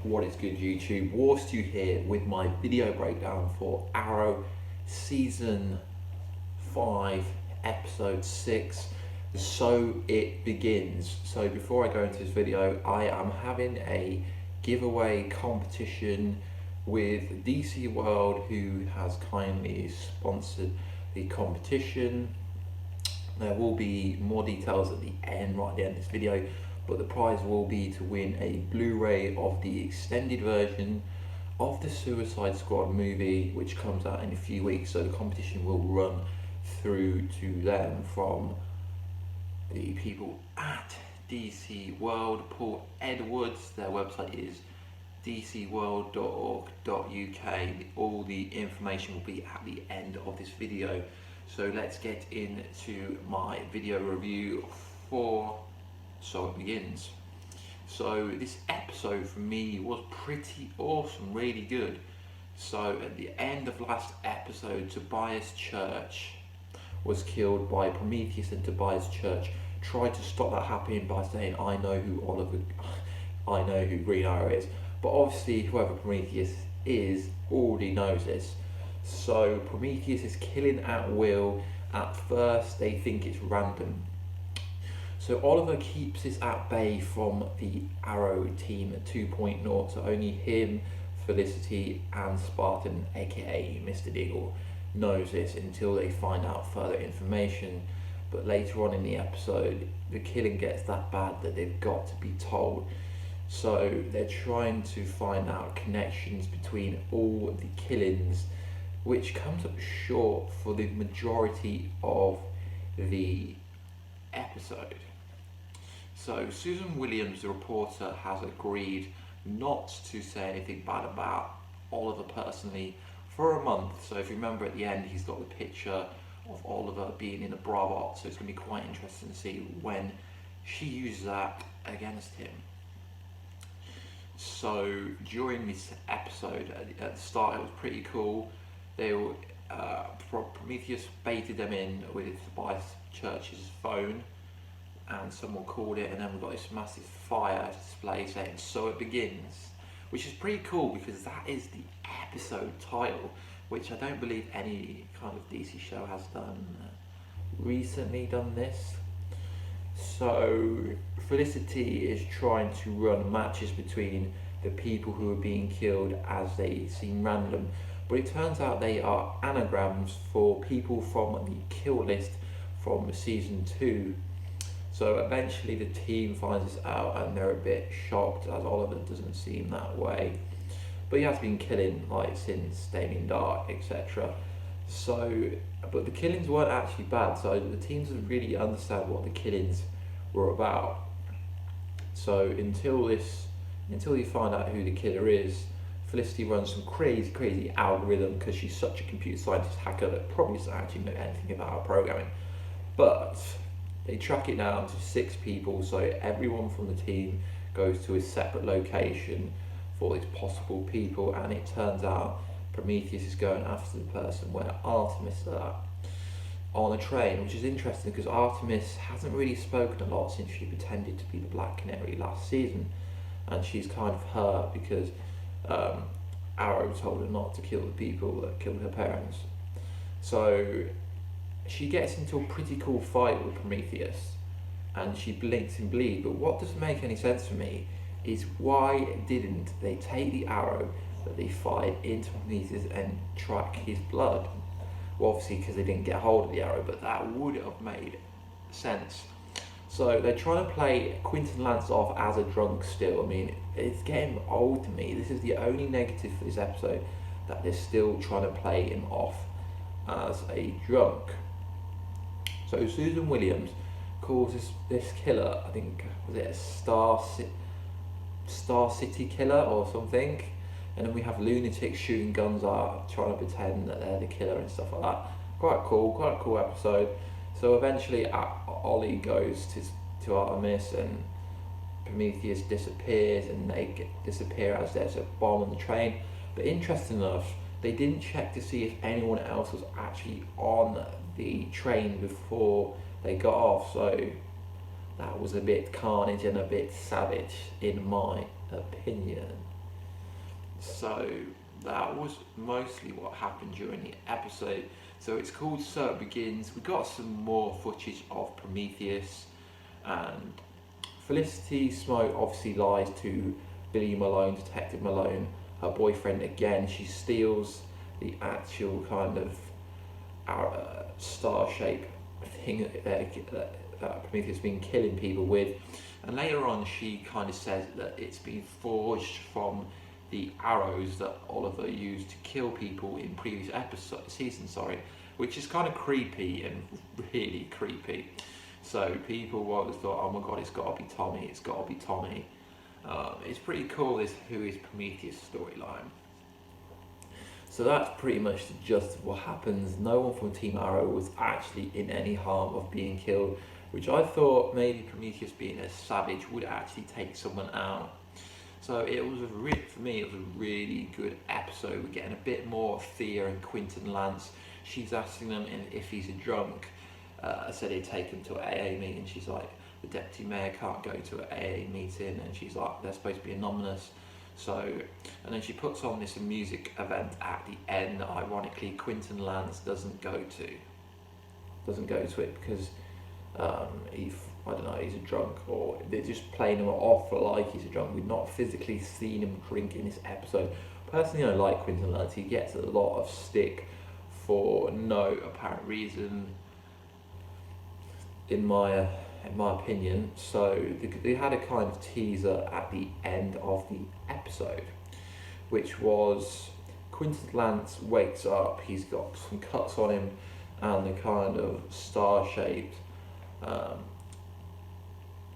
What is good, YouTube? Warstu here with my video breakdown for Arrow Season 5 Episode 6. So it begins. So before I go into this video, I am having a giveaway competition with DC World, who has kindly sponsored the competition. There will be more details at the end, right at the end of this video, but the prize will be to win a Blu-ray of the extended version of the Suicide Squad movie, which comes out in a few weeks. So the competition will run through to them from the people at DC World. Paul Edwards, their website is dcworld.org.uk. All the information will be at the end of this video. So let's get into my video review for So It Begins. So this episode for me was pretty awesome, really good. So at the end of last episode, Tobias Church was killed by Promethues, and Tobias Church tried to stop that happening by saying, I know who Green Arrow is. But obviously whoever Promethues is already knows this. So Promethues is killing at will. At first they think it's random. So Oliver keeps this at bay from the Arrow team at 2.0, so only him, Felicity and Spartan, aka Mr. Deagle, knows this until they find out further information. But later on in the episode, the killing gets that bad that they've got to be told. So they're trying to find out connections between all the killings, which comes up short for the majority of the episode. So Susan Williams, the reporter, has agreed not to say anything bad about Oliver personally for a month. So if you remember at the end, he's got the picture of Oliver being in a bra, so it's going to be quite interesting to see when she uses that against him. So during this episode, at the start it was pretty cool. They were, Prometheus baited them in with Tobias Church's phone, and someone called it, and then we got this massive fire display saying "So It Begins," which is pretty cool because that is the episode title, which I don't believe any kind of DC show has recently done this. So Felicity is trying to run matches between the people who are being killed as they seem random, but it turns out they are anagrams for people from the kill list from season 2. So eventually the team finds this out and they're a bit shocked, as Oliver doesn't seem that way. But he has been killing since Damien Dark, etc. So, but the killings weren't actually bad, so the team doesn't really understand what the killings were about. So until you find out who the killer is, Felicity runs some crazy algorithm because she's such a computer scientist hacker that probably doesn't actually know anything about programming. But they track it down to 6 people, so everyone from the team goes to a separate location for these possible people, and it turns out Prometheus is going after the person where Artemis is at, on a train, which is interesting because Artemis hasn't really spoken a lot since she pretended to be the Black Canary last season, and she's kind of hurt because Arrow told her not to kill the people that killed her parents. So she gets into a pretty cool fight with Prometheus and she blinks and bleeds, but what doesn't make any sense for me is why didn't they take the arrow that they fired into Prometheus and track his blood? Well, obviously because they didn't get hold of the arrow, but that would have made sense. So they're trying to play Quentin Lance off as a drunk still. I mean, it's getting old to me. This is the only negative for this episode, that they're still trying to play him off as a drunk. So Susan Williams calls this killer, I think, was it a Star City killer or something? And then we have lunatics shooting guns out, trying to pretend that they're the killer and stuff like that. Quite a cool episode. So eventually Ollie goes to Artemis and Prometheus disappears, and they disappear as there's a bomb on the train. But interesting enough, they didn't check to see if anyone else was actually on the train before they got off, so that was a bit carnage and a bit savage in my opinion. So that was mostly what happened during the episode. So it's called So It Begins. We got some more footage of Prometheus, and Felicity Smoke obviously lies to Billy Malone, Detective Malone, her boyfriend again. She steals the actual kind of star-shaped thing that Prometheus has been killing people with. And later on, she kind of says that it's been forged from the arrows that Oliver used to kill people in previous seasons, which is kind of creepy and really creepy. So people always thought, oh my god, it's got to be Tommy, it's got to be Tommy. It's pretty cool, this Who is Prometheus storyline. So that's pretty much the gist of what happens. No one from Team Arrow was actually in any harm of being killed, which I thought maybe Prometheus, being a savage, would actually take someone out. So it was for me, it was a really good episode. We're getting a bit more of Thea and Quentin Lance. She's asking them if he's a drunk. I said he'd take him to an AA meeting. She's like, the deputy mayor can't go to an AA meeting, and she's like, they're supposed to be anonymous. So, and then she puts on this music event at the end that ironically Quentin Lance doesn't go to it because I don't know, he's a drunk, or they're just playing him off like he's a drunk. We've not physically seen him drink in this episode. Personally, I like Quentin Lance. He gets a lot of stick for no apparent reason, in my opinion. So they had a kind of teaser at the end of the episode, which was Quentin Lance wakes up, he's got some cuts on him and the kind of star-shaped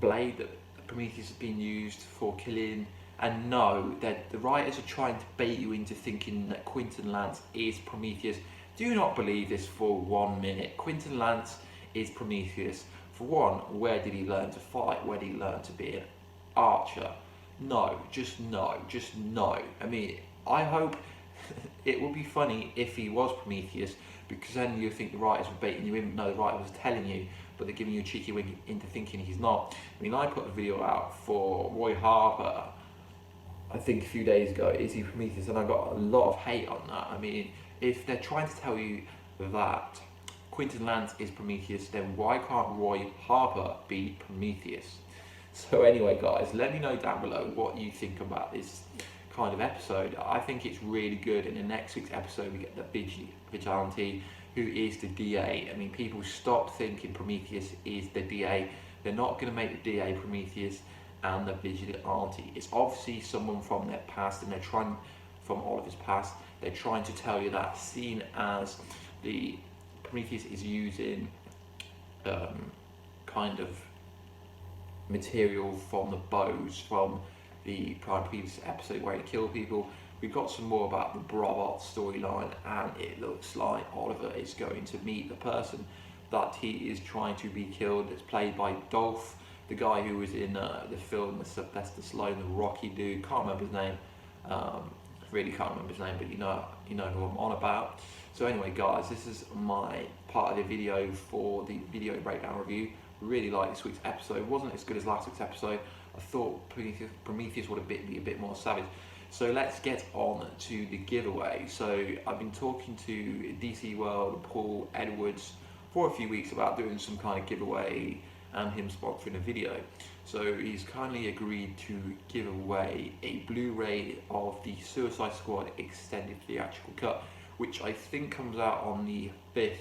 blade that Prometheus has been used for killing. And no, that the writers are trying to bait you into thinking that Quentin Lance is Prometheus. Do not believe this for 1 minute. Quentin Lance is Prometheus. For one, where did he learn to fight? Where did he learn to be an archer? No, just no. I mean, I hope it would be funny if he was Prometheus, because then you think the writers were baiting you in. No, the writer was telling you, but they're giving you a cheeky wink into thinking he's not. I mean, I put a video out for Roy Harper, I think a few days ago, is he Prometheus? And I got a lot of hate on that. I mean, if they're trying to tell you that Quentin Lance is Prometheus, then why can't Roy Harper be Prometheus? So anyway, guys, let me know down below what you think about this kind of episode. I think it's really good. In the next week's episode, we get the vigilante who is the DA. I mean, people stop thinking Prometheus is the DA. They're not going to make the DA Prometheus and the vigilante. It's obviously someone from their past, and they're trying, from Oliver's past, they're trying to tell you that, seen as the Prometheus is using kind of material from the bows from the previous episode where he killed people. We've got some more about the Brabant storyline, and it looks like Oliver is going to meet the person that he is trying to be killed. It's played by Dolph, the guy who was in the film with Sylvester Stallone, the Rocky dude. Can't remember his name. Really can't remember his name, but you know who I'm on about. So anyway, guys, this is my part of the video for the video breakdown review. Really like this week's episode. It wasn't as good as last week's episode. I thought Prometheus would be a bit more savage. So let's get on to the giveaway. So I've been talking to DC World, Paul Edwards, for a few weeks about doing some kind of giveaway and him sponsoring a video. So he's kindly agreed to give away a Blu-ray of the Suicide Squad extended theatrical cut, which I think comes out on the 5th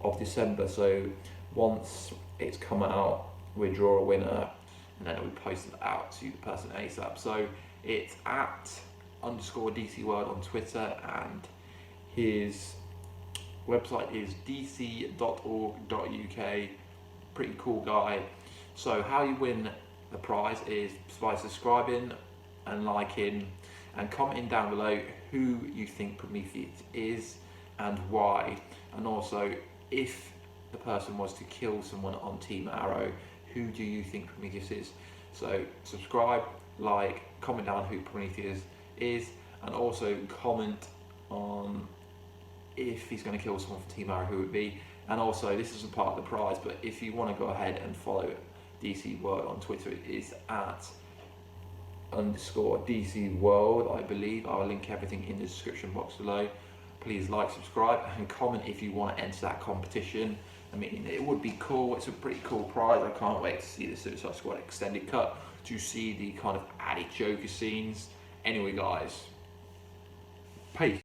of December. So once it's come out, we draw a winner, and then we post it out to the person ASAP. So it's at _DC World on Twitter, and his website is dc.org.uk. Pretty cool guy. So how you win the prize is by subscribing and liking and commenting down below who you think Prometheus is and why, and also if the person was to kill someone on Team Arrow, who do you think Prometheus is? So subscribe, like, comment down who Prometheus is, and also comment on if he's going to kill someone from Team Arrow, who it would be. And also, this isn't part of the prize, but if you want to go ahead and follow DC World on Twitter, it is at _DC World, I believe. I'll link everything in the description box below. Please like, subscribe, and comment if you want to enter that competition. I mean, it would be cool. It's a pretty cool prize. I can't wait to see the Suicide Squad extended cut, to see the kind of added Joker scenes. Anyway, guys, peace.